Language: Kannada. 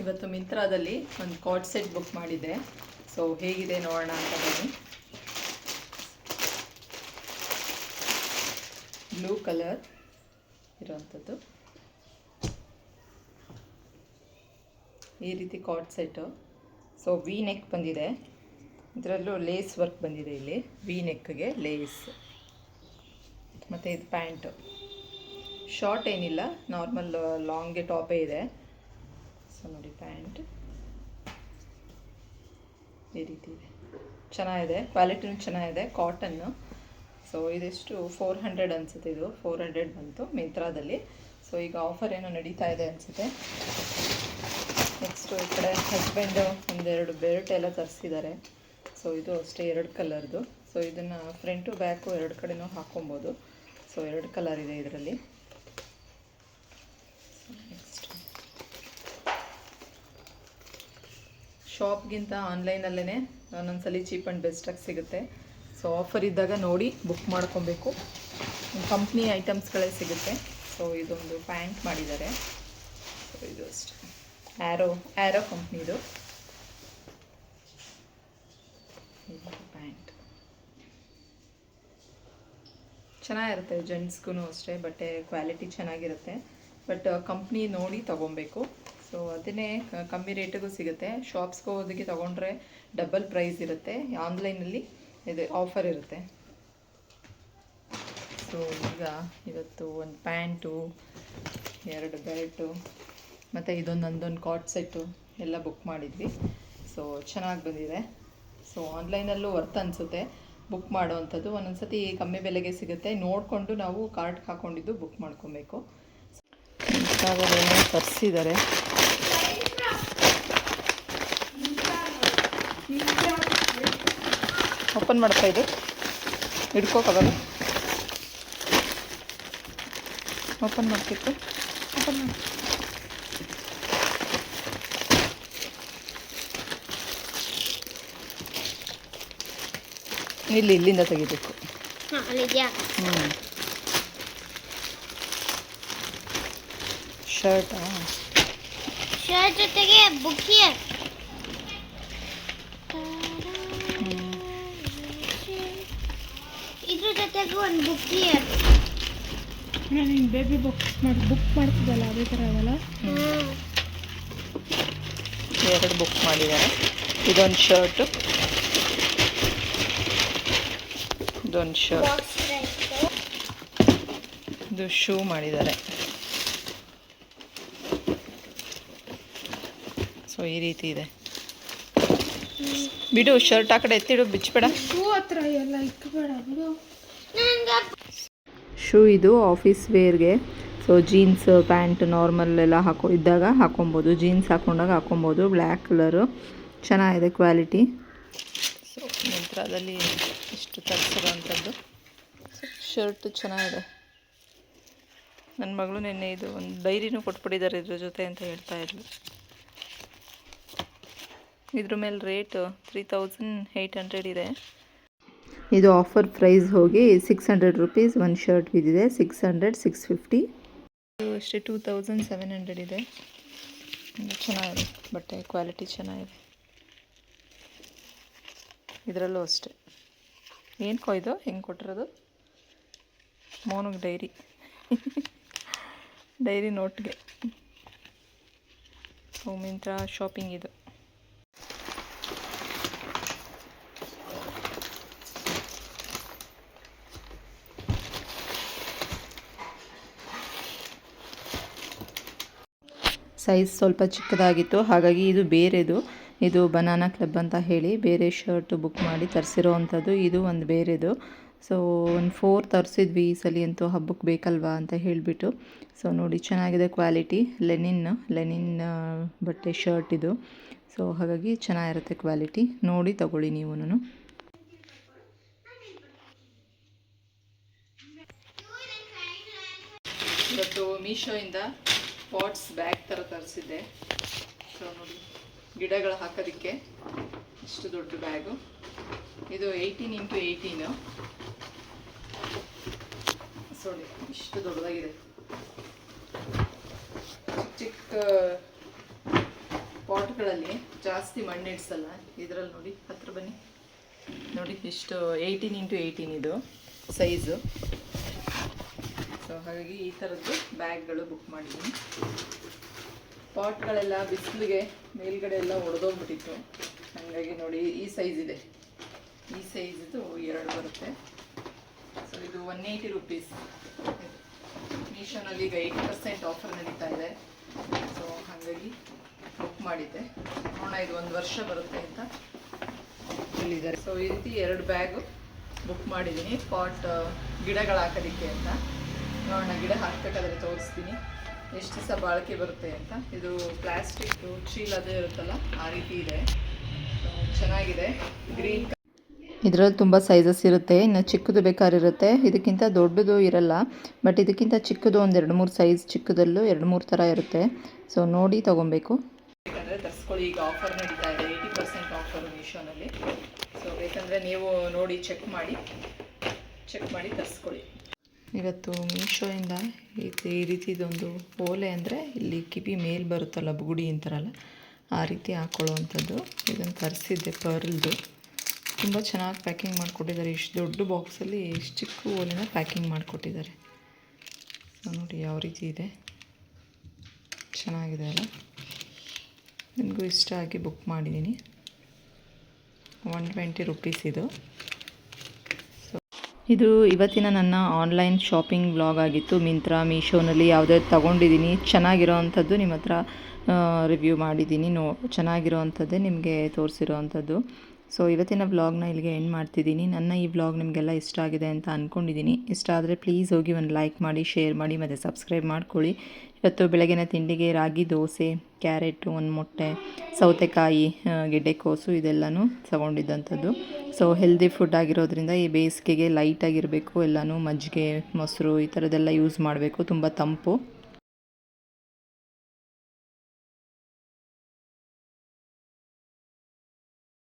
ಇವತ್ತು ಮಿಂತ್ರಾದಲ್ಲಿ ಒಂದು ಕಾರ್ಡ್ ಸೆಟ್ ಬುಕ್ ಮಾಡಿದ್ದೆ. ಸೊ ಹೇಗಿದೆ ನೋಡೋಣ ಅಂತ ಬನ್ನಿ. ಬ್ಲೂ ಕಲರ್ ಇರೋವಂಥದ್ದು ಈ ರೀತಿ card set. So we neck ಬಂದಿದೆ, ಇದರಲ್ಲೂ ಲೇಸ್ ವರ್ಕ್ ಬಂದಿದೆ. ಇಲ್ಲಿ ವಿ ನೆಕ್ಗೆ ಲೇಸ್, ಮತ್ತು ಇದು ಪ್ಯಾಂಟು. ಶಾರ್ಟ್ ಏನಿಲ್ಲ, ನಾರ್ಮಲ್ ಲಾಂಗ್ಗೆ ಟಾಪೇ ಇದೆ. ಸೊ ನೋಡಿ, ಪ್ಯಾಂಟ್ ಈ ರೀತಿ ಇದೆ, ಚೆನ್ನಾಗಿದೆ, ಕ್ವಾಲಿಟಿನೂ ಚೆನ್ನಾಗಿದೆ, ಕಾಟನ್ನು. ಸೊ ಇದಿಷ್ಟು 400 ಅನಿಸುತ್ತೆ, ಇದು 400 ಬಂತು ಮಿಂತ್ರಾದಲ್ಲಿ. ಸೊ ಈಗ ಆಫರ್ ಏನೋ ನಡೀತಾ ಇದೆ ಅನಿಸುತ್ತೆ. ನೆಕ್ಸ್ಟು ಈ ಕಡೆ ಹಸ್ಬೆಂಡು ಒಂದೆರಡು ಬೆಲ್ಟ್ ಎಲ್ಲ ತರಿಸಿದ್ದಾರೆ. ಸೊ ಇದು ಅಷ್ಟೇ 2 ಕಲರ್ದು. ಸೊ ಇದನ್ನು ಫ್ರಂಟು ಬ್ಯಾಕು 2 ಕಡೆನೂ ಹಾಕ್ಕೊಬೋದು. ಸೊ 2 ಕಲರ್ ಇದೆ ಇದರಲ್ಲಿ. ನೆಕ್ಸ್ಟ್ ಶಾಪ್ಗಿಂತ ಆನ್ಲೈನಲ್ಲೇ ಒಂದೊಂದ್ಸಲಿ ಚೀಪ್ ಆ್ಯಂಡ್ ಬೆಸ್ಟಾಗಿ ಸಿಗುತ್ತೆ. ಸೊ ಆಫರ್ ಇದ್ದಾಗ ನೋಡಿ ಬುಕ್ ಮಾಡ್ಕೊಬೇಕು. ಕಂಪ್ನಿ ಐಟಮ್ಸ್ಗಳೇ ಸಿಗುತ್ತೆ. ಸೊ ಇದೊಂದು ಪ್ಯಾಂಟ್ ಮಾಡಿದ್ದಾರೆ. ಸೊ ಇದು ಅಷ್ಟೇ, ಆ್ಯರೋ ಕಂಪ್ನಿದು ಪ್ಯಾಂಟ್. ಚೆನ್ನಾಗಿರುತ್ತೆ, ಜೆಂಟ್ಸ್ಗೂ ಅಷ್ಟೇ. ಬಟ್ಟೆ ಕ್ವಾಲಿಟಿ ಚೆನ್ನಾಗಿರುತ್ತೆ, ಬಟ್ ಕಂಪ್ನಿ ನೋಡಿ ತೊಗೊಬೇಕು. ಸೊ ಅದನ್ನೇ ಕಮ್ಮಿ ರೇಟಿಗೂ ಸಿಗುತ್ತೆ. ಶಾಪ್ಸ್ಗೆ ಹೋದಕ್ಕೆ ತೊಗೊಂಡ್ರೆ ಡಬಲ್ ಪ್ರೈಸ್ ಇರುತ್ತೆ. ಆನ್ಲೈನಲ್ಲಿ ಇದು ಆಫರ್ ಇರುತ್ತೆ. ಸೊ ಈಗ ಇವತ್ತು ಒಂದು ಪ್ಯಾಂಟು, 2 ಬೆಲ್ಟು, ಮತ್ತು ಇದೊಂದೊಂದೊಂದು ಕಾರ್ಡ್ ಸೆಟ್ಟು ಎಲ್ಲ ಬುಕ್ ಮಾಡಿದ್ವಿ. ಸೊ ಚೆನ್ನಾಗಿ ಬಂದಿದೆ. ಸೊ ಆನ್ಲೈನಲ್ಲೂ ವರ್ತ್ ಅನಿಸುತ್ತೆ ಬುಕ್ ಮಾಡೋವಂಥದ್ದು. ಒಂದೊಂದು ಸತಿ ಕಮ್ಮಿ ಬೆಲೆಗೆ ಸಿಗುತ್ತೆ, ನೋಡಿಕೊಂಡು ನಾವು ಕಾರ್ಡ್ ಹಾಕ್ಕೊಂಡಿದ್ದು ಬುಕ್ ಮಾಡ್ಕೊಬೇಕು. ಏನೋ ತರಿಸಿದ್ದಾರೆ. ಓಪನ್ ಮಾಡ್ತಾ ಇದು ಹಿಡ್ಕೋಕ್ಕಾಗಲ್ಲ, ಓಪನ್ ಮಾಡ್ತಿತ್ತು. ಓಪನ್ ಮಾಡಿ. ಇಲ್ಲಿಂದ ತೆಗಿಬೇಕು. ಶರ್ಟಾ? ಶರ್ಟ್ ಜೊತೆಗೆ ಬುಕ್ಕಿ. ಇದ್ರ ಜೊತೆಗೆ ಒಂದು ಬುಕ್ಕಿ. ನೀನು ಬೇಬಿ ಬುಕ್ ಮಾಡ್ತಿದ್ದಲ್ಲ ಅದೇ ಥರ ಅದಲ್ಲ. 2 ಬುಕ್ ಮಾಡಿದ್ದಾರೆ. ಇದೊಂದು ಶರ್ಟು, ಇದೊಂದು ಶರ್ಟ್, ಇದು ಶೂ ಮಾಡಿದ್ದಾರೆ. ಸೊ ಈ ರೀತಿ ಇದೆ. ಬಿಡು, ಶರ್ಟ್ ಆ ಕಡೆ ಎತ್ತಿಡು, ಬಿಚ್ಚಬೇಡ. ಶೂ ಹತ್ರ ಎಲ್ಲ ಇಕ್ಕಬೇಡ ಬಿಡು. ಶೂ ಇದು ಆಫೀಸ್ ವೇರ್ಗೆ. ಸೊ ಜೀನ್ಸ್ ಪ್ಯಾಂಟ್ ನಾರ್ಮಲ್ ಎಲ್ಲ ಇದ್ದಾಗ ಹಾಕೊಬೋದು, ಜೀನ್ಸ್ ಹಾಕೊಂಡಾಗ ಹಾಕೊಬೋದು. ಬ್ಲ್ಯಾಕ್ ಕಲರು ಚೆನ್ನಾಗಿದೆ ಕ್ವಾಲಿಟಿ. ಸೊ ಮಿಂತ್ರಾದಲ್ಲಿ ಇಷ್ಟು ತರಿಸಿರೋವಂಥದ್ದು. ಶರ್ಟು ಚೆನ್ನಾಗಿದೆ. ನನ್ನ ಮಗಳು ನಿನ್ನೆ ಇದು ಒಂದು ಡೈರಿನೂ ಕೊಟ್ಬಿಟ್ಟಿದ್ದಾರೆ ಇದ್ರ ಜೊತೆ ಅಂತ ಹೇಳ್ತಾ ಇದ್ಲು. ಇದ್ರ ಮೇಲೆ ರೇಟು 3800 ಇದೆ. ಇದು ಆಫರ್ ಪ್ರೈಸ್ ಹೋಗಿ 600 ರುಪೀಸ್ ಒಂದು ಶರ್ಟ್ ಬಿದ್ದಿದೆ. 600, 650 ಅಷ್ಟೇ. 2700 ಇದೆ. ಚೆನ್ನಾಗಿದೆ, ಬಟ್ಟೆ ಕ್ವಾಲಿಟಿ ಚೆನ್ನಾಗಿದೆ. ಇದರಲ್ಲೂ ಅಷ್ಟೇ. ಏನು ಕೊಯ್ದು ಹೆಂಗೆ ಕೊಟ್ಟಿರೋದು? ಮೋನಿಗೆ ಡೈರಿ ನೋಟ್ಗೆ. ಸೊ ಮಿಂತ್ರಾ ಶಾಪಿಂಗ್ ಇದು. ಸೈಜ್ ಸ್ವಲ್ಪ ಚಿಕ್ಕದಾಗಿತ್ತು, ಹಾಗಾಗಿ ಇದು ಬೇರೆದು. ಇದು ಬನಾನಾ ಕ್ಲಬ್ ಅಂತ ಹೇಳಿ ಬೇರೆ ಶರ್ಟ್ ಬುಕ್ ಮಾಡಿ ತರಿಸಿರೋ ಅಂಥದ್ದು. ಇದು ಒಂದು ಬೇರೆದು. ಸೊ ಒಂದು 4 ತರಿಸಿದ್ವಿ ಈ ಸಲ ಅಂತೂ, ಹಬ್ಬಕ್ಕೆ ಬೇಕಲ್ವಾ ಅಂತ ಹೇಳಿಬಿಟ್ಟು. ಸೊ ನೋಡಿ, ಚೆನ್ನಾಗಿದೆ ಕ್ವಾಲಿಟಿ. ಲೆನಿನ್ ಬಟ್ಟೆ ಶರ್ಟ್ ಇದು. ಸೊ ಹಾಗಾಗಿ ಚೆನ್ನಾಗಿರುತ್ತೆ ಕ್ವಾಲಿಟಿ. ನೋಡಿ ತಗೊಳ್ಳಿ ನೀವು. ಇವತ್ತು ಮೀಶೋಯಿಂದ ಪಾಟ್ಸ್ ಬ್ಯಾಗ್ ಥರ ತರಿಸಿದ್ದೆ. ಸೊ ನೋಡಿ, ಗಿಡಗಳು ಹಾಕೋದಕ್ಕೆ ಇಷ್ಟು ದೊಡ್ಡ ಬ್ಯಾಗು. ಇದು 18x18. ನೋಡಿ, ಇಷ್ಟು ದೊಡ್ಡದಾಗಿದೆ. ಚಿಕ್ಕ ಪಾಟ್ಗಳಲ್ಲಿ ಜಾಸ್ತಿ ಮಣ್ಣು ಇಡ್ಸಲ್ಲ. ಇದರಲ್ಲಿ ನೋಡಿ, ಹತ್ರ ಬನ್ನಿ ನೋಡಿ, ಇಷ್ಟು 18x18 ಇದು ಸೈಜು. ಸೊ ಹಾಗಾಗಿ ಈ ಥರದ್ದು ಬ್ಯಾಗ್ಗಳು ಬುಕ್ ಮಾಡಿದ್ದೀನಿ. ಪಾಟ್ಗಳೆಲ್ಲ ಬಿಸಿಲಿಗೆ ಮೇಲ್ಗಡೆ ಎಲ್ಲ ಒಡೆದೋಗ್ಬಿಟ್ಟಿತ್ತು, ಹಾಗಾಗಿ ನೋಡಿ ಈ ಸೈಜ್ ಇದೆ. ಈ ಸೈಜ್ದು 2 ಬರುತ್ತೆ. ಸೊ ಇದು 180 ರುಪೀಸ್. ಮೀಶೋನಲ್ಲಿ ಈಗ 80% ಆಫರ್ ನಡೀತಾ ಇದೆ. ಸೊ ಹಾಗಾಗಿ ಬುಕ್ ಮಾಡಿದ್ದೆ. ನೋಡೋಣ ಇದು 1 ವರ್ಷ ಬರುತ್ತೆ ಅಂತ ಹೇಳಿದ್ದಾರೆ. ಸೊ ಈ ರೀತಿ 2 ಬ್ಯಾಗು ಬುಕ್ ಮಾಡಿದ್ದೀನಿ. ಪಾಟ್ ಗಿಡಗಳು ಹಾಕೋದಕ್ಕೆ ಅಂತ. ನೋಡೋಣ, ಗಿಡ ಹಾಕಬೇಕಾದ್ರೆ ತೋರಿಸ್ತೀನಿ ಎಷ್ಟು ದಿವಸ ಬಾಳಿಕೆ ಬರುತ್ತೆ ಅಂತ. ಇದು ಪ್ಲಾಸ್ಟಿಕ್ ಚೀಲ ಅದೇ ಇರುತ್ತಲ್ಲ, ಆ ರೀತಿ ಇದೆ. ಚೆನ್ನಾಗಿದೆ. ಗ್ರೀನ್ ಇದರಲ್ಲಿ ತುಂಬ ಸೈಜಸ್ ಇರುತ್ತೆ. ಇನ್ನು ಚಿಕ್ಕದು ಬೇಕಾಗಿರುತ್ತೆ, ಇದಕ್ಕಿಂತ ದೊಡ್ಡದು ಇರಲ್ಲ. ಬಟ್ ಇದಕ್ಕಿಂತ ಚಿಕ್ಕದು ಒಂದು 2-3 ಸೈಜ್ ಚಿಕ್ಕದಲ್ಲೂ 2-3 ಥರ ಇರುತ್ತೆ. ಸೊ ನೋಡಿ ತೊಗೊಬೇಕು. ಬೇಕಂದರೆ ತರಿಸ್ಕೊಳ್ಳಿ. ಈಗ ಆಫರ್ ನಡೀತಾ ಇದೆ, 80% ಆಫರು ಮೀಶೋನಲ್ಲಿ. ಸೊ ಬೇಕಂದರೆ ನೀವು ನೋಡಿ ಚೆಕ್ ಮಾಡಿ ತರಿಸ್ಕೊಳ್ಳಿ. ಇವತ್ತು ಮೀಶೋಯಿಂದ ಈ ರೀತಿದೊಂದು ಓಲೆ, ಅಂದರೆ ಇಲ್ಲಿ ಕಿವಿ ಮೇಲೆ ಬರುತ್ತಲ್ಲ, ಬುಗುಡಿ ಅಂತಾರಲ್ಲ, ಆ ರೀತಿ ಹಾಕ್ಕೊಳ್ಳುವಂಥದ್ದು. ಇದನ್ನು ತರಿಸಿದ್ದೆ, ಪರ್ಲ್ದು. ತುಂಬ ಚೆನ್ನಾಗಿ ಪ್ಯಾಕಿಂಗ್ ಮಾಡಿಕೊಟ್ಟಿದ್ದಾರೆ. ಇಷ್ಟು ದೊಡ್ಡ ಬಾಕ್ಸಲ್ಲಿ ಇಷ್ಟು ಚಿಕ್ಕ ಓಲೆನ ಪ್ಯಾಕಿಂಗ್ ಮಾಡಿಕೊಟ್ಟಿದ್ದಾರೆ. ಸೊ ನೋಡಿ ಯಾವ ರೀತಿ ಇದೆ, ಚೆನ್ನಾಗಿದೆ ಅಲ್ಲ. ನಿಮಗೂ ಇಷ್ಟ ಆಗಿ ಬುಕ್ ಮಾಡಿದ್ದೀನಿ. 120 ರುಪೀಸ್ ಇದು. ಇದು ಇವತ್ತಿನ ನನ್ನ ಆನ್ಲೈನ್ ಶಾಪಿಂಗ್ ವ್ಲಾಗ್ ಆಗಿತ್ತು. ಮಿಂತ್ರಾ, ಮೀಶೋನಲ್ಲಿ ಯಾವುದ್ಯಾವ್ದು ತೊಗೊಂಡಿದ್ದೀನಿ, ಚೆನ್ನಾಗಿರೋ ಅಂಥದ್ದು ನಿಮ್ಮ ಹತ್ರ ರಿವ್ಯೂ ಮಾಡಿದ್ದೀನಿ. ಚೆನ್ನಾಗಿರೋ ಅಂಥದ್ದೇ ನಿಮಗೆ ತೋರಿಸಿರೋ ಅಂಥದ್ದು. ಸೊ ಇವತ್ತಿನ ವ್ಲಾಗ್ನ ಇಲ್ಲಿಗೆ ಎಂಡ್ ಮಾಡ್ತಿದ್ದೀನಿ. ನನ್ನ ಈ ವ್ಲಾಗ್ ನಿಮಗೆಲ್ಲ ಇಷ್ಟ ಆಗಿದೆ ಅಂತ ಅಂದ್ಕೊಂಡಿದ್ದೀನಿ. ಇಷ್ಟ ಆದರೆ ಪ್ಲೀಸ್ ಹೋಗಿ ಒಂದು ಲೈಕ್ ಮಾಡಿ, ಶೇರ್ ಮಾಡಿ ಮತ್ತು ಸಬ್ಸ್ಕ್ರೈಬ್ ಮಾಡ್ಕೊಳ್ಳಿ. ಇವತ್ತು ಬೆಳಗಿನ ತಿಂಡಿಗೆ ರಾಗಿ ದೋಸೆ, ಕ್ಯಾರೆಟು, ಒಂದು ಮೊಟ್ಟೆ, ಸೌತೆಕಾಯಿ, ಗೆಡ್ಡೆಕೋಸು ಇದೆಲ್ಲನೂ ತಗೊಂಡಿದ್ದಂಥದ್ದು. ಸೊ ಹೆಲ್ದಿ ಫುಡ್ ಆಗಿರೋದ್ರಿಂದ ಈ ಬೇಸಿಗೆಗೆ ಲೈಟಾಗಿರಬೇಕು. ಎಲ್ಲನೂ ಮಜ್ಜಿಗೆ, ಮೊಸರು ಈ ಥರದ್ದೆಲ್ಲ ಯೂಸ್ ಮಾಡಬೇಕು, ತುಂಬ ತಂಪು.